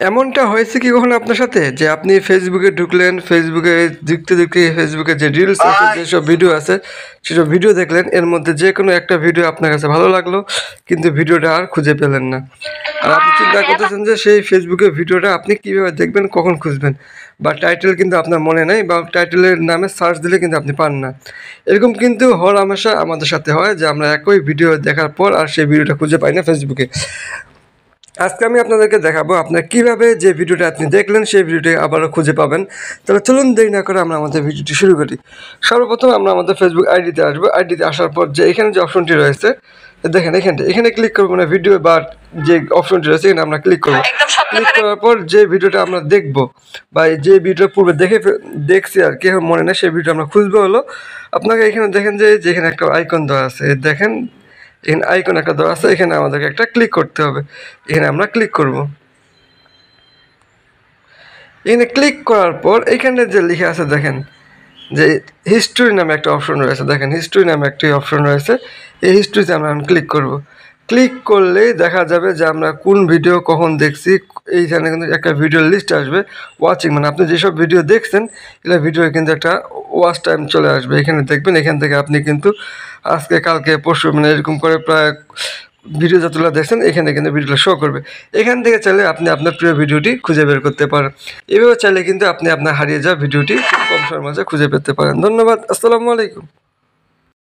এমনটা হয়েছে কি কখনো আপনার সাথে যে আপনি ফেসবুকে ঢুকলেন, ফেসবুকে দেখতে ফেসবুকে যে রিলস আছে, যেসব ভিডিও আছে সেসব ভিডিও দেখলেন, এর মধ্যে যে কোনো একটা ভিডিও আপনার কাছে ভালো লাগলো কিন্তু ভিডিওটা আর খুঁজে পেলেন না। আর আপনি চিন্তা করতেছেন যে সেই ফেসবুকের ভিডিওটা আপনি কীভাবে দেখবেন, কখন খুঁজবেন, বা টাইটেল কিন্তু আপনার মনে নেই, বা টাইটেলের নামে সার্চ দিলে কিন্তু আপনি পান না। এরকম কিন্তু হরহামেশা আমাদের সাথে হয় যে আমরা একই ভিডিও দেখার পর আর সেই ভিডিওটা খুঁজে পাই না ফেসবুকে। আজকে আমি আপনাদেরকে দেখাবো আপনার কীভাবে যে ভিডিওটা আপনি দেখলেন সেই ভিডিওটি আবারও খুঁজে পাবেন। তাহলে চলুন দেরি না করে আমরা আমাদের ভিডিওটি শুরু করি। সর্বপ্রথম আমরা আমাদের ফেসবুক আইডিতে আসবো। আইডিতে আসার পর যে এখানে যে অপশনটি রয়েছে দেখেন, এখানে ক্লিক করবো, মানে ভিডিও বা যে অপশনটি রয়েছে এখানে আমরা ক্লিক করবো। ক্লিক করার পর যে ভিডিওটা আমরা দেখবো বা যে ভিডিওটা পূর্বে দেখছি আর কি মনে নেই, সেই ভিডিও আমরা খুঁজবো হলো আপনাকে এখানে দেখেন যে যেখানে একটা আইকন দেওয়া আছে, দেখেন এখানে আইকন একটা দেওয়া আছে, এখানে আমাদেরকে একটা ক্লিক করতে হবে। এখানে আমরা ক্লিক করব। এখানে ক্লিক করার পর এখানে যে লেখা আছে দেখেন যে হিস্ট্রি নামে একটা অপশন রয়েছে, দেখেন হিস্ট্রি নামে একটি অপশন রয়েছে। এই হিস্ট্রিতে আমরা ক্লিক করব। ক্লিক করলেই দেখা যাবে যে আমরা কোন ভিডিও কখন দেখছি। এইখানে কিন্তু একটা ভিডিওর লিস্ট আসবে, ওয়াচিং, মানে আপনি যেসব ভিডিও দেখছেন এগুলো ভিডিওর কিন্তু একটা ওয়াচ টাইম চলে আসবে। এখানে দেখবেন, এখান থেকে আপনি কিন্তু আজকে, কালকে, পরশু, মানে এরকম করে প্রায় ভিডিও যতগুলো দেখছেন এখানে কিন্তু ভিডিওটা শো করবে। এখান থেকে চাইলে আপনি আপনার প্রিয় ভিডিওটি খুঁজে বের করতে পারেন। এভাবে চাইলে কিন্তু আপনি আপনার হারিয়ে যাওয়া ভিডিওটি খুব কম সময়ের মাঝে খুঁজে পেতে পারেন। ধন্যবাদ। আসসালামু আলাইকুম।